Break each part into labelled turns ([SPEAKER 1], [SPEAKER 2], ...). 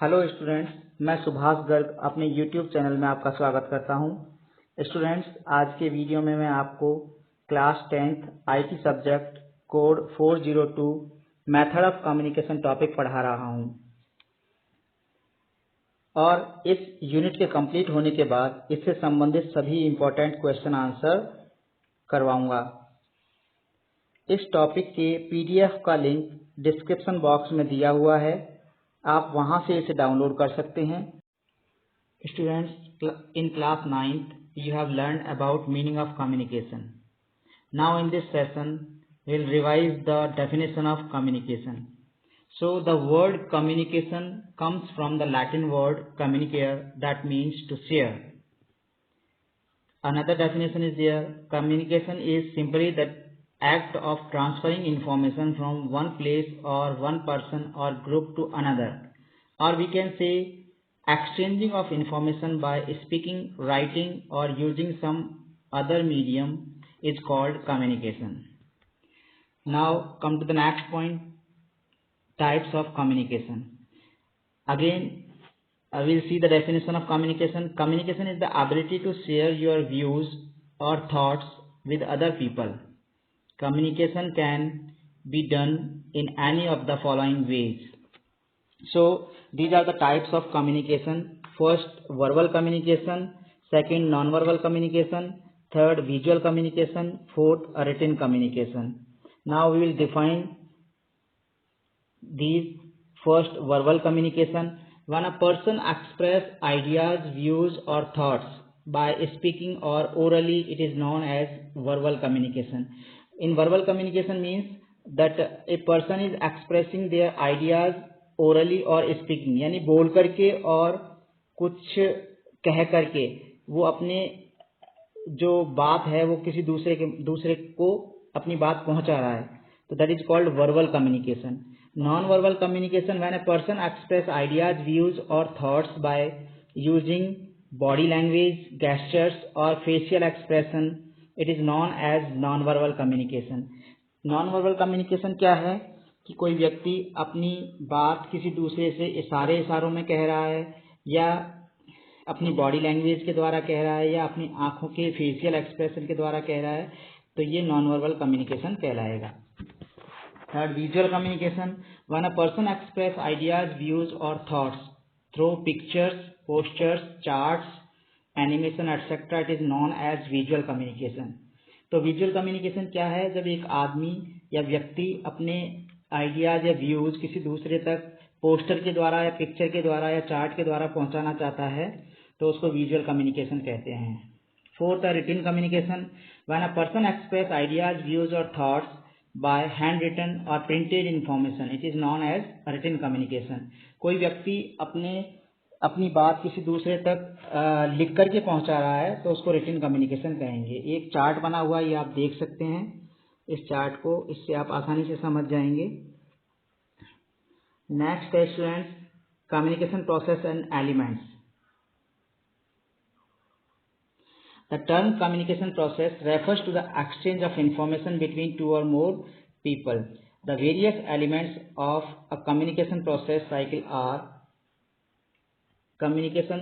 [SPEAKER 1] Hello students, मैं सुभाष गर्ग अपने YouTube channel में आपका स्वागत करता हूं। स्टूडेंट्स, आज के वीडियो में मैं आपको class 10th IT subject code 402 method of communication topic पढ़ा रहा हूं और इस यूनिट के कंप्लीट होने के बाद इससे संबंधित सभी इंपॉर्टेंट क्वेश्चन आंसर करवाऊंगा। इस टॉपिक के पीडीएफ का लिंक डिस्क्रिप्शन बॉक्स में दिया हुआ है, आप वहां से इसे डाउनलोड कर सकते हैं। Students, in class 9th, you have learned about meaning of communication. Now in this session, we'll revise the definition of communication. So the word communication comes from the Latin word communicare, that means to share. Another definition is there. Communication is simply the act of transferring information from one place or one person or group to another, or we can say exchanging of information by speaking, writing or using some other medium is called communication. Now come to the next point, types of communication. Again, we'll see the definition of communication. Communication is the ability to share your views or thoughts with other people. Communication can be done in any of the following ways. So these are the types of communication. First, verbal communication. Second, non-verbal communication. Third, visual communication. Fourth, written communication. Now we will define these. First, verbal communication. When a person expresses ideas, views or thoughts by speaking or orally, it is known as verbal communication. In verbal communication means that a person is expressing their ideas orally or speaking, यानी बोल करके और कुछ कह करके वो अपने जो बात है वो किसी दूसरे को अपनी बात पहुंचा रहा है, तो that is called verbal communication. Non-verbal communication, when a person express ideas, views or thoughts by using body language, gestures or facial expression, it is known as non-verbal communication. Non-verbal communication क्या है कि कोई व्यक्ति अपनी बात किसी दूसरे से इशारों में कह रहा है, या अपनी बॉडी लैंग्वेज के द्वारा कह रहा है, या अपनी आंखों के फेशियल एक्सप्रेशन के द्वारा कह रहा है, तो ये नॉन-वर्बल कम्युनिकेशन कहलाएगा. Third, visual communication. When a person express ideas, views और thoughts through pictures, posters, charts, animation etcetera, it is known as visual communication. तो विजुअल कम्युनिकेशन क्या है? जब एक आदमी या व्यक्ति अपने आइडियाज या व्यूज किसी दूसरे तक पोस्टर के द्वारा या पिक्चर के द्वारा या चार्ट के द्वारा पहुंचाना चाहता है, तो उसको विजुअल कम्युनिकेशन कहते हैं. Fourth, written communication. When a person express ideas, views और थॉट्स बाय हैंड रिटन और printed information, it is known as written communication. कोई व्यक्ति अपनी बात किसी दूसरे तक लिख करके पहुंचा रहा है, तो उसको रिटन कम्युनिकेशन कहेंगे. एक चार्ट बना हुआ है, ये आप देख सकते हैं इस चार्ट को, इससे आप आसानी से समझ जाएंगे. नेक्स्ट है students, communication process and elements. The term communication process refers to the exchange of information between two or more people. The various elements of a communication process cycle are. Communication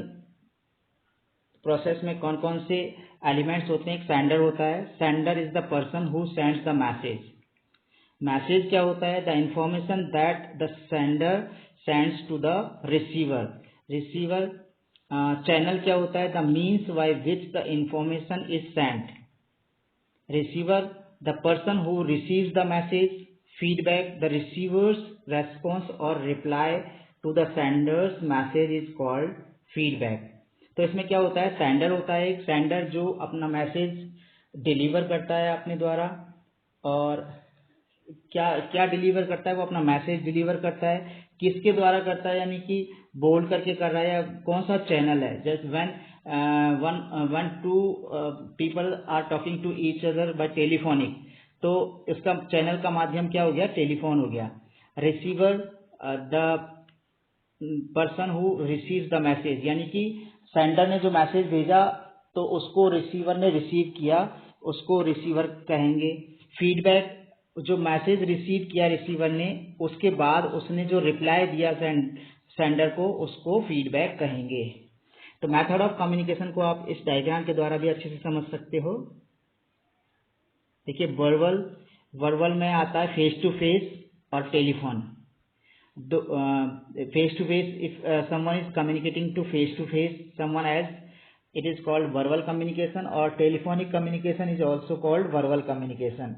[SPEAKER 1] process में कौन कौन से elements होते हैं? एक sender होता है. Sender is the person who sends the message. Message क्या होता है? The information that the sender sends to the receiver. Receiver channel क्या होता है? The means by which the information is sent. Receiver the person who receives the message. Feedback the receiver's response और reply to the sender's message is called feedback. तो इसमें क्या होता है? Sender होता है एक सेंडर जो अपना मैसेज डिलीवर करता है अपने द्वारा, और क्या डिलीवर करता है? वो अपना मैसेज डिलीवर करता है. किसके द्वारा करता है? यानी कि बोल करके कर रहा है, या कौन सा चैनल है? Just when two people are talking to each other by telephonic, तो इसका चैनल का माध्यम क्या हो गया? टेलीफोन हो गया. Receiver the person who receives the message, यानी कि सेंडर ने जो मैसेज भेजा तो उसको रिसीवर ने रिसीव किया, उसको रिसीवर कहेंगे. फीडबैक, जो मैसेज रिसीव किया रिसीवर ने, उसके बाद उसने जो रिप्लाई दिया सेंडर को उसको फीडबैक कहेंगे। तो मेथड ऑफ कम्युनिकेशन को आप इस डायग्राम के द्वारा भी अच्छे से समझ सकते हो। देखिए वर्बल में आता है फेस टू फेस और telephone. Face to face, if someone is communicating to face someone else, it is called verbal communication, और telephonic communication is also called verbal communication.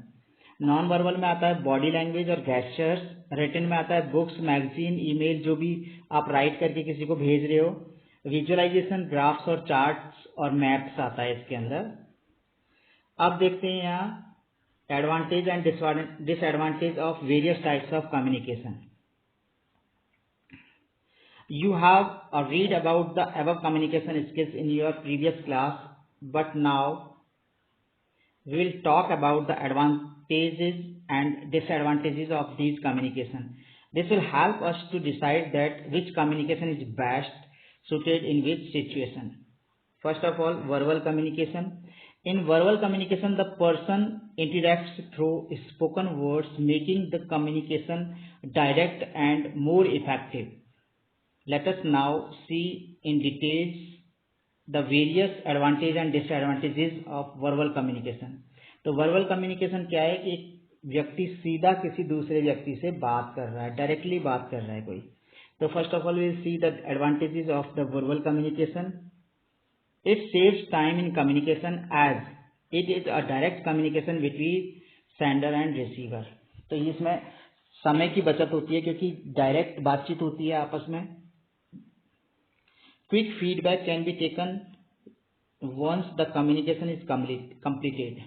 [SPEAKER 1] Non verbal में आता है बॉडी लैंग्वेज और gestures. Written में आता है books, magazine, email, जो भी आप राइट करके किसी को भेज रहे हो। विजुअलाइजेशन, ग्राफ्स और चार्ट्स और मैप्स आता है इसके अंदर। अब देखते हैं यहाँ advantage and disadvantage of various types of communication. You have read about the above communication skills in your previous class, but now we will talk about the advantages and disadvantages of these communication. This will help us to decide that which communication is best suited in which situation. First of all, verbal communication. In verbal communication, the person interacts through spoken words, making the communication direct and more effective. Let us now see in details the various advantages and disadvantages of verbal communication. तो verbal communication क्या है कि एक व्यक्ति सीधा किसी दूसरे व्यक्ति से बात कर रहा है, डायरेक्टली बात कर रहा है कोई। तो first of all we will see the advantages of the verbal communication. It saves time in communication as it is a direct communication between sender and receiver. तो इसमें समय की बचत होती है क्योंकि डायरेक्ट बातचीत होती है आपस में। Quick feedback can be taken once the communication is completed.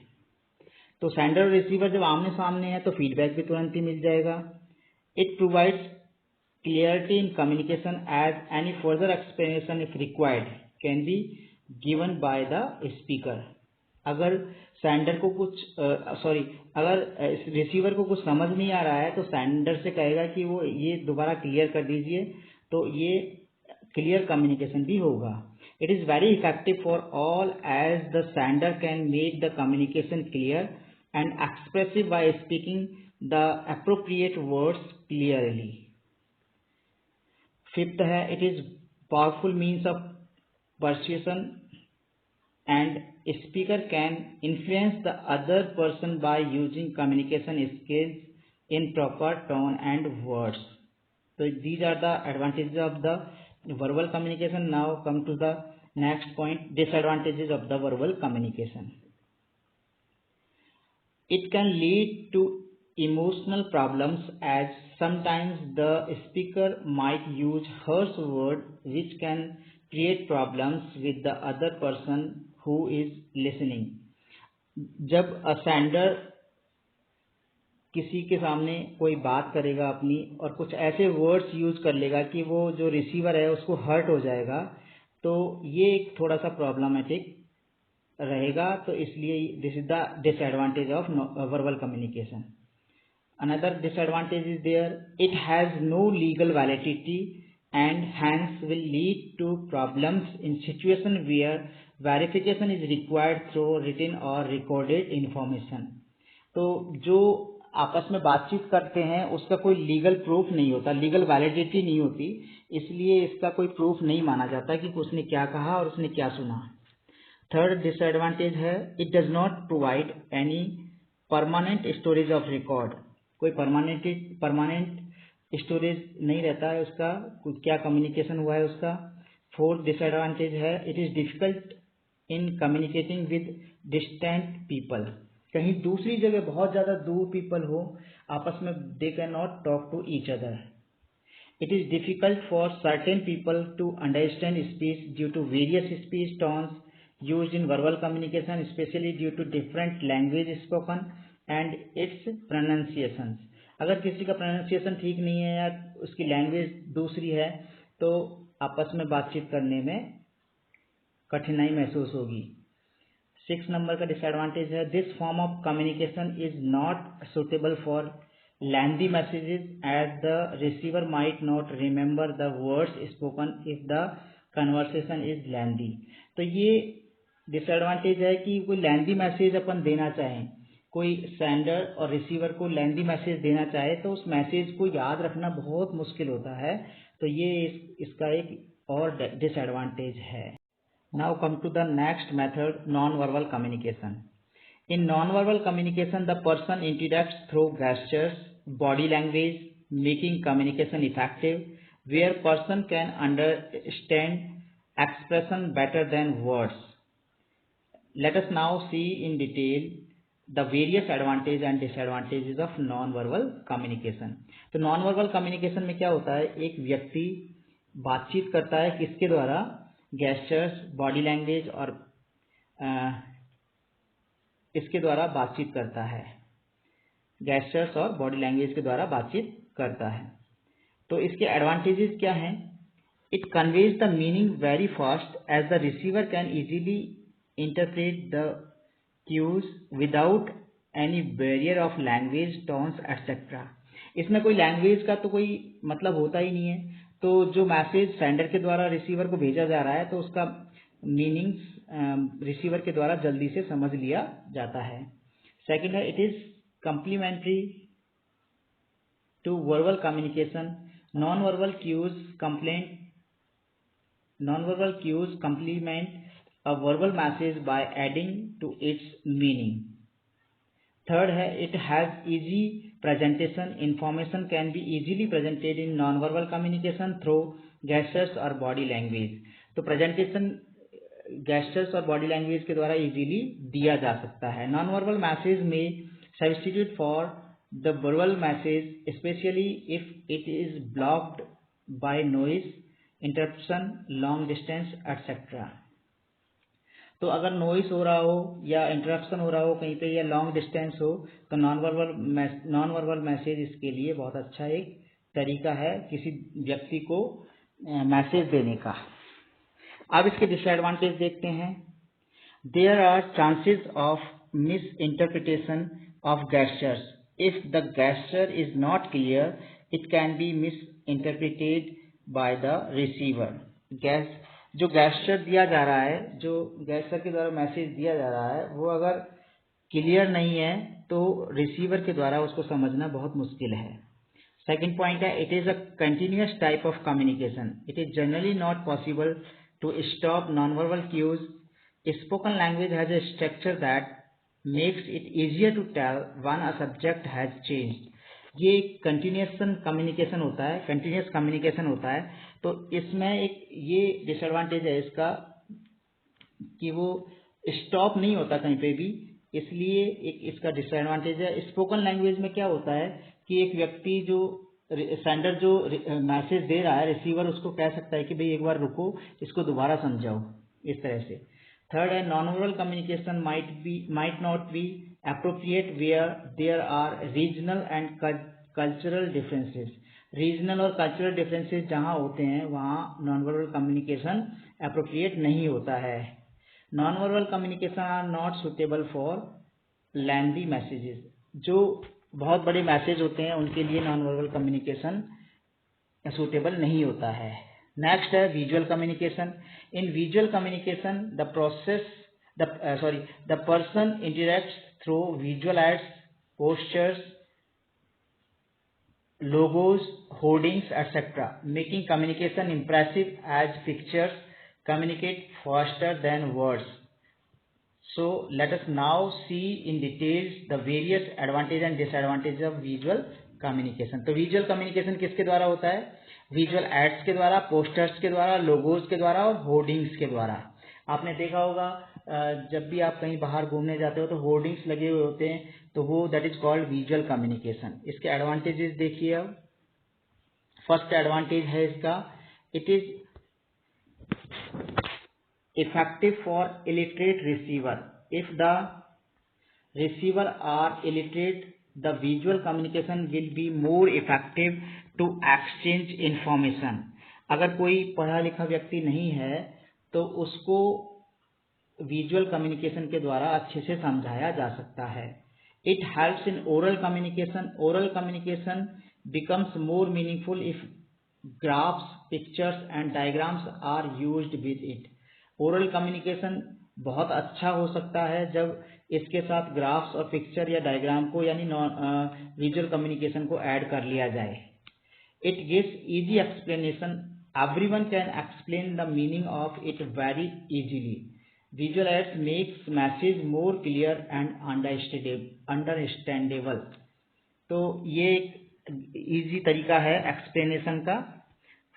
[SPEAKER 1] तो सेंडर और रिसीवर जब आमने सामने है तो फीडबैक भी तुरंत ही मिल जाएगा। It provides clarity in communication as any further explanation if required can be given by the speaker. अगर सेंडर को अगर रिसीवर को कुछ समझ नहीं आ रहा है तो सेंडर से कहेगा कि वो ये दोबारा क्लियर कर दीजिए, तो ये क्लियर कम्युनिकेशन भी होगा। It is very effective for all as the sender can make the communication clear and expressive by speaking the appropriate words clearly. Fifth है, it is powerful means of persuasion and speaker can influence the other person by using communication skills in proper tone and words. So these are the advantages of the verbal communication. Now come to the next point, disadvantages of the verbal communication. It can lead to emotional problems as sometimes the speaker might use harsh words which can create problems with the other person who is listening. जब a sender किसी के सामने कोई बात करेगा अपनी और कुछ ऐसे वर्ड्स यूज कर लेगा कि वो जो रिसीवर है उसको हर्ट हो जाएगा, तो ये एक थोड़ा सा प्रॉब्लमेटिक रहेगा। तो इसलिए this is the disadvantage of verbal communication. Another disadvantage is there, it has no legal validity and hence will lead to problems in situation where verification is required through written और recorded information. तो जो आपस में बातचीत करते हैं उसका कोई लीगल प्रूफ नहीं होता, लीगल वैलिडिटी नहीं होती, इसलिए इसका कोई प्रूफ नहीं माना जाता कि उसने क्या कहा और उसने क्या सुना। थर्ड डिसएडवांटेज है, it does not provide any permanent storage of record. कोई परमानेंट स्टोरेज नहीं रहता है उसका, क्या कम्युनिकेशन हुआ है उसका। फोर्थ डिसएडवांटेज है, it is difficult in communicating with distant people. कहीं दूसरी जगह बहुत ज़्यादा दूर पीपल हो, आपस में they can not talk to each other. It is difficult for certain people to understand speech due to various speech tones used in verbal communication, specially due to different language spoken and its pronunciation. अगर किसी का pronunciation ठीक नहीं है या उसकी language दूसरी है तो आपस में बातचीत करने में कठिनाई महसूस होगी। 6 नंबर का डिसएडवांटेज है, this form of communication is not suitable for lengthy messages as the receiver might not remember the words spoken if the conversation is lengthy. तो ये डिसएडवांटेज है कि कोई लेंथी मैसेज अपन देना चाहें, कोई सेंडर और रिसीवर को लेंथी मैसेज देना चाहे तो उस मैसेज को याद रखना बहुत मुश्किल होता है। तो तो ये इसका एक और डिसएडवांटेज है। Now come to the next method, non verbal communication. In non-verbal communication, the person interacts through gestures, body language, making communication effective, where person can understand expression better than words. Let us now see in detail the various advantages and disadvantages of non-verbal communication. तो non-verbal communication में क्या होता है, एक व्यक्ति बातचीत करता है किसके द्वारा, gestures, body language और इसके द्वारा बातचीत करता है, गेस्चर्स और बॉडी लैंग्वेज के द्वारा बातचीत करता है। तो इसके एडवांटेजेस क्या हैं? It conveys the meaning very fast as the receiver can easily interpret the cues without any barrier of language, tones etcetera. इसमें कोई लैंग्वेज का तो कोई मतलब होता ही नहीं है, तो जो मैसेज सेंडर के द्वारा रिसीवर को भेजा जा रहा है तो उसका मीनिंग्स रिसीवर के द्वारा जल्दी से समझ लिया जाता है। सेकंड है, it is complementary to verbal communication. Non verbal cues complement a verbal message by adding to its meaning. Third है, it has easy presentation. Information can be easily presented in non verbal communication through gestures और body language. तो presentation gestures और body language के द्वारा easily दिया जा सकता है। नॉन वर्बल मैसेज में substitute for the verbal message, specially if it is blocked bye noise, interruption, long distance etcetera. तो अगर नॉइस हो रहा हो या इंटरप्शन हो रहा हो कहीं पे या लॉन्ग डिस्टेंस हो तो नॉन वर्बल मैसेज इसके लिए बहुत अच्छा एक तरीका है किसी व्यक्ति को मैसेज देने का। अब इसके डिसएडवांटेज देखते हैं। There are chances of misinterpretation of gestures. If the gesture is not clear, it can be misinterpreted by the receiver. जो गेस्चर दिया जा रहा है, जो गेस्चर के द्वारा मैसेज दिया जा रहा है, वो अगर क्लियर नहीं है तो रिसीवर के द्वारा उसको समझना बहुत मुश्किल है। सेकेंड पॉइंट है, it is a continuous type of communication. It is generally not possible to stop nonverbal cues. Spoken language has a structure that makes it easier to tell when a subject has changed. ये continuous communication होता है। तो इसमें एक ये disadvantage है इसका कि वो स्टॉप नहीं होता कहीं पे भी, इसलिए एक इसका डिसएडवांटेज है। स्पोकन लैंग्वेज में क्या होता है कि एक व्यक्ति जो सेंडर जो मैसेज दे रहा है, रिसीवर उसको कह सकता है कि भाई एक बार रुको, इसको दोबारा समझाओ, इस तरह से। थर्ड है, non verbal communication might not be appropriate where there are regional and cultural differences. Regional और कल्चरल डिफरेंसेस जहाँ होते हैं वहाँ नॉन वर्बल कम्युनिकेशन एप्रोप्रिएट नहीं होता है। Non verbal communication are not suitable for lengthy messages. जो बहुत बड़े मैसेज होते हैं उनके लिए नॉन वर्बल कम्युनिकेशन सूटेबल नहीं होता है। नेक्स्ट है visual communication. In visual communication the person interacts through visual aids, posters, logos, hoardings, etc., making communication impressive as pictures communicate faster than words. So let us now see in details the various advantages and disadvantages of visual communication. तो visual communication किसके द्वारा होता है? Visual aids के द्वारा, posters के द्वारा, logos के द्वारा और होर्डिंग्स के द्वारा। आपने देखा होगा जब भी आप कहीं बाहर घूमने जाते हो तो होर्डिंग्स लगे हुए होते हैं, तो वो that is called visual communication. इसके एडवांटेजेस देखिए। अब फर्स्ट एडवांटेज है इसका, it is effective for illiterate receiver. If the receiver are illiterate, the visual communication will be more effective to exchange information. अगर कोई पढ़ा लिखा व्यक्ति नहीं है तो उसको विजुअल कम्युनिकेशन के द्वारा अच्छे से समझाया जा सकता है। It helps in oral communication. Oral communication becomes more meaningful if graphs, pictures and diagrams are used with it. Oral communication बहुत अच्छा हो सकता है जब इसके साथ ग्राफ्स और पिक्चर या डायग्राम को यानी विजुअल कम्युनिकेशन को ऐड कर लिया जाए। It gives easy explanation. Everyone can explain the meaning of it very easily. Visual aids makes message more clear and understandable. तो ये एक इजी तरीका है एक्सप्लेनेशन का.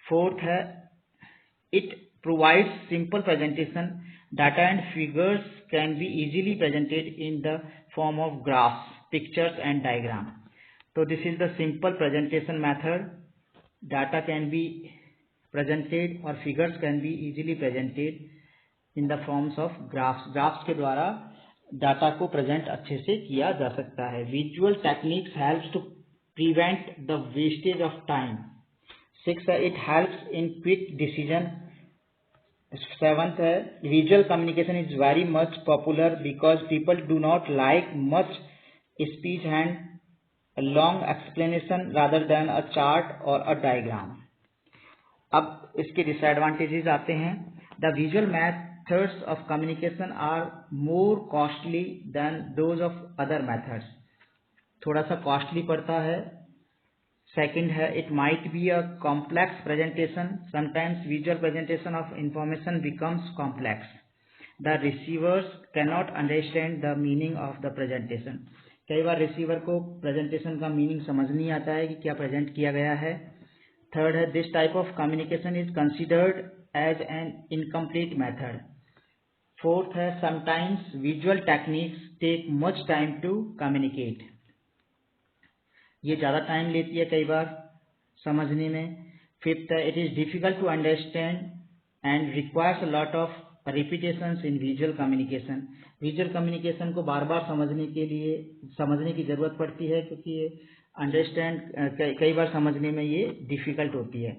[SPEAKER 1] फोर्थ है, it provides simple presentation. Data and figures can be easily presented in the form of graphs, pictures and diagram. So this is the simple presentation method. Data can be presented or figures can be easily presented in the forms of graphs. Graphs के द्वारा data को present अच्छे से किया जा सकता है. Visual techniques helps to prevent the wastage of time. 6 है, it helps in quick decision. 7th है, visual communication is very much popular because people do not like much speech and a long explanation rather than a chart or a diagram. अब इसके disadvantages आते हैं. The visual methods of communication are more costly than those of other methods. थोड़ा सा costly पड़ता है. Second है, it might be a complex presentation. Sometimes visual presentation of information becomes complex. The receivers cannot understand the meaning of the presentation. कई बार receiver को presentation का meaning समझ नहीं आता है कि क्या प्रेजेंट किया गया है. थर्ड है, this type of communication is considered as an incomplete method. Fourth है, sometimes visual techniques take much time to communicate. ये ज़्यादा टाइम लेती है कई बार समझने में. फिफ्थ है, it is difficult to understand and requires a lot of repetitions in visual communication. Visual communication को बार बार समझने की ज़रूरत पड़ती है क्योंकि ये अंडरस्टैंड कई बार समझने में ये डिफ़िकल्ट होती है.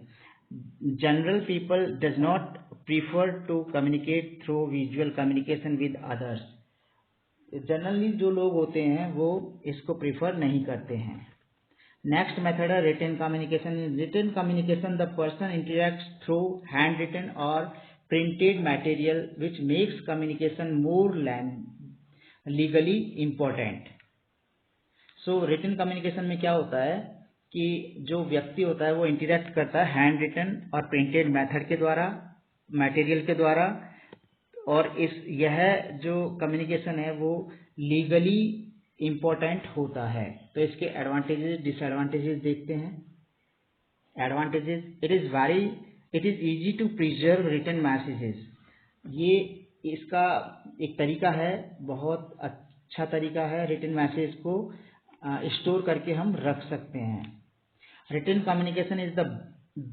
[SPEAKER 1] General people does not prefer to communicate through visual communication with others. Generally जो लोग होते हैं वो इसको प्रीफर नहीं करते हैं. नेक्स्ट मेथड है written communication. In written communication the person interacts through hand written और printed material which makes communication more legally important. So written communication में क्या होता है कि जो व्यक्ति होता है वो इंटरेक्ट करता है हैंड रिटन और प्रिंटेड मेथड के द्वारा, मटेरियल के द्वारा, और यह जो कम्युनिकेशन है वो लीगली इम्पोर्टेंट होता है. तो इसके एडवांटेजेस डिसएडवांटेजेस देखते हैं. Advantages, it is easy to preserve written messages. ये इसका एक तरीका है, बहुत अच्छा तरीका है. रिटन मैसेज को स्टोर करके हम रख सकते हैं. Written communication is the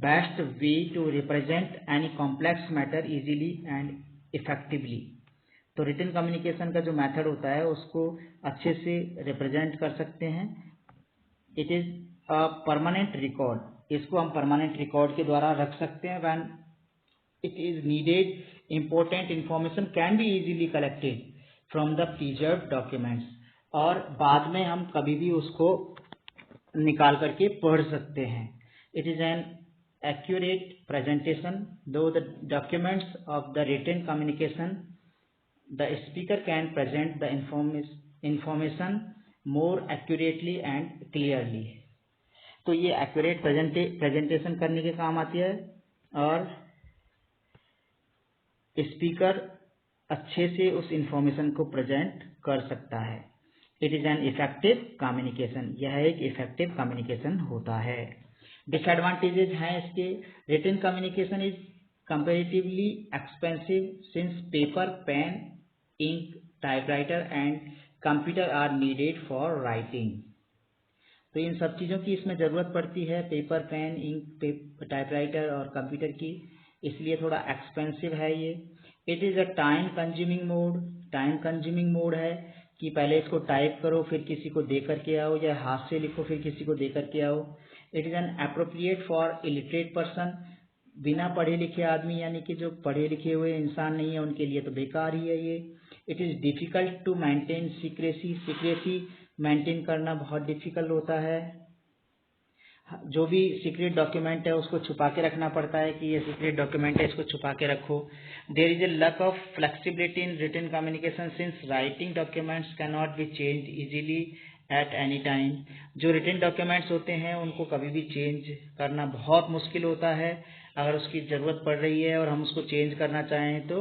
[SPEAKER 1] best way to represent any complex matter easily and effectively. तो रिटन कम्युनिकेशन का जो मेथड होता है उसको अच्छे से रिप्रेजेंट कर सकते हैं. It is a permanent record. इसको हम परमानेंट रिकॉर्ड के द्वारा रख सकते हैं. When it is needed, important information can be easily collected from the preserved documents. और बाद में हम कभी भी उसको निकाल करके पढ़ सकते हैं. It is N accurate presentation. Though the documents of the written communication, the speaker can present the information more accurately and clearly. तो ये accurate presentation करने के काम आती है और स्पीकर अच्छे से उस इंफॉर्मेशन को प्रेजेंट कर सकता है. It is an effective communication. यह एक इफेक्टिव कम्युनिकेशन होता है. डिसएडवांटेजेस हैं इसके. Written communication is comparatively expensive since paper, pen, ink, typewriter and computer are needed for writing. तो इन सब चीज़ों की इसमें ज़रूरत पड़ती है, पेपर, पेन, इंक, टाइपराइटर और कंप्यूटर की, इसलिए थोड़ा एक्सपेंसिव है ये. It is a time consuming mode. Time consuming mode है कि पहले इसको टाइप करो फिर किसी को दे करके आओ, या हाथ से लिखो फिर किसी को दे करके आओ. It is an appropriate for illiterate person. बिना पढ़े लिखे आदमी, यानी कि जो पढ़े लिखे हुए इंसान नहीं है, उनके लिए तो बेकार ही है ये. It is difficult to maintain secrecy maintain करना बहुत डिफ़िकल्ट होता है. जो भी सीक्रेट डॉक्यूमेंट है उसको छुपा के रखना पड़ता है कि ये सीक्रेट डॉक्यूमेंट है, इसको छुपा के रखो. There is a lack of flexibility in written communication since writing documents can not be changed easily at any time. जो रिटन डॉक्यूमेंट्स होते हैं उनको कभी भी चेंज करना बहुत मुश्किल होता है। अगर उसकी ज़रूरत पड़ रही है और हम उसको चेंज करना चाहें तो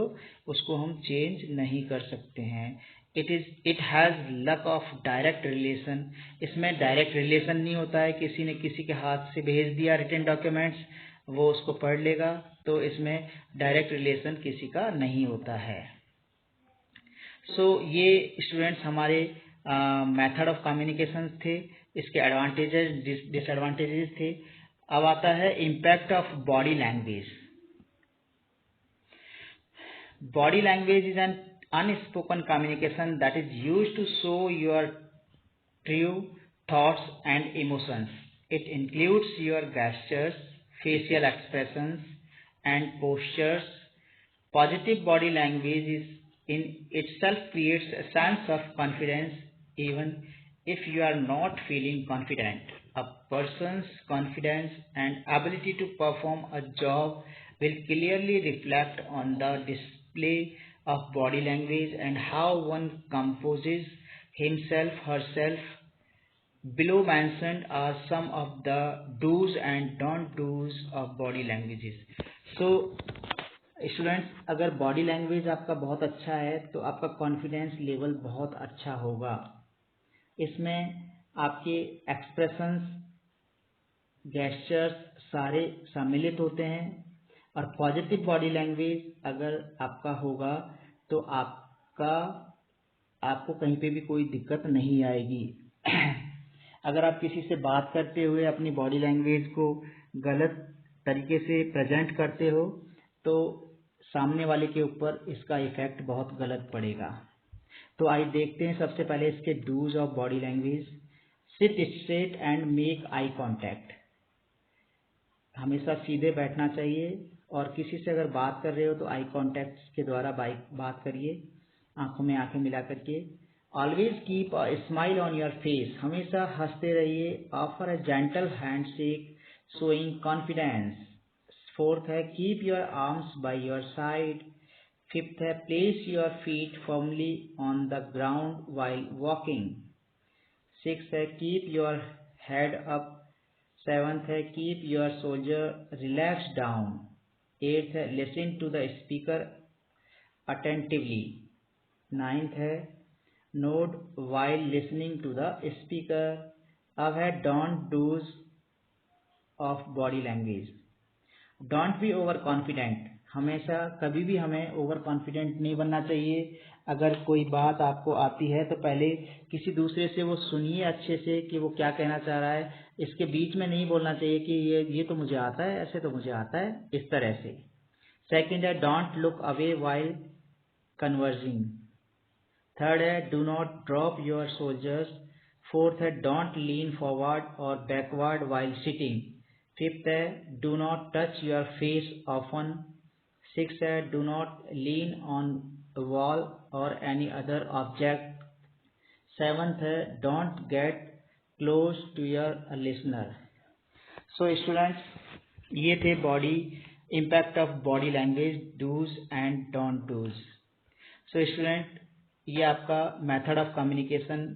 [SPEAKER 1] उसको हम चेंज नहीं कर सकते हैं। It has luck of direct relation. इसमें डायरेक्ट रिलेशन नहीं होता है, किसी ने किसी के हाथ से भेज दिया रिटन डॉक्यूमेंट्स, वो उसको पढ़ लेगा, तो इसमें डायरेक्ट रिलेशन किसी का नहीं होता है। ये स्टूडेंट्स हमारे मेथड ऑफ कम्युनिकेशन थे, इसके एडवांटेजेस डिसएडवांटेजेस थे। अब आता है impact of body language. Body language is an unspoken communication that is used to show your true thoughts and emotions. It includes your gestures, facial expressions, and postures. Positive body language is in itself creates a sense of confidence even if you are not feeling confident. A person's confidence and ability to perform a job will clearly reflect on the display of body language and how one composes himself, herself. Below mentioned are some of the do's and don't do's of body languages. So students, अगर body language आपका बहुत अच्छा है तो आपका confidence level बहुत अच्छा होगा। इसमें आपके एक्सप्रेशंस, गेस्चर्स सारे सम्मिलित होते हैं। और पॉजिटिव बॉडी लैंग्वेज अगर आपका होगा तो आपको कहीं पे भी कोई दिक्कत नहीं आएगी। अगर आप किसी से बात करते हुए अपनी बॉडी लैंग्वेज को गलत तरीके से प्रेजेंट करते हो तो सामने वाले के ऊपर इसका इफेक्ट बहुत गलत पड़ेगा। तो आइए देखते हैं सबसे पहले इसके dos of body language. Sit straight and make eye contact. हमेशा सीधे बैठना चाहिए और किसी से अगर बात कर रहे हो तो आई कांटेक्ट के द्वारा बात करिए, आंखों में आंखें मिला करके। Always keep a smile on your face. हमेशा हंसते रहिए। Offer a gentle handshake showing confidence. Fourth है keep your arms by your side. Fifth है place your feet firmly on the ground while walking. Six है keep your head up. Seventh है keep your shoulder relax down. Eighth है listen to the speaker attentively. Ninth है note while listening to the speaker. अब है don't dos of body language. Don't be over confident. हमेशा कभी भी हमें over confident नहीं बनना चाहिए। अगर कोई बात आपको आती है तो पहले किसी दूसरे से वो सुनिए अच्छे से कि वो क्या कहना चाह रहा है। इसके बीच में नहीं बोलना चाहिए कि ये तो मुझे आता है, ऐसे तो मुझे आता है, इस तरह से। सेकंड है don't look away while conversing. Third है do not drop your shoulders. Fourth है डोंट लीन फॉरवर्ड और बैकवर्ड वाइल सिटिंग। फिफ्थ है do not touch your face often. Six है do not lean on wall और any other object. Seventh है don't get close to your listener. So students, ये थे impact of body language, dos and don'ts so. सो स्टूडेंट, ये आपका method of communication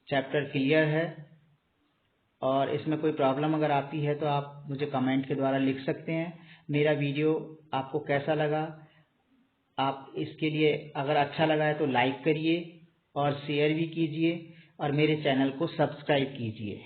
[SPEAKER 1] chapter clear है और इसमें कोई प्रॉब्लम अगर आती है तो आप मुझे कमेंट के द्वारा लिख सकते हैं। मेरा वीडियो आपको कैसा लगा, आप इसके लिए अगर अच्छा लगा है तो लाइक करिए और शेयर भी कीजिए और मेरे चैनल को सब्सक्राइब कीजिए।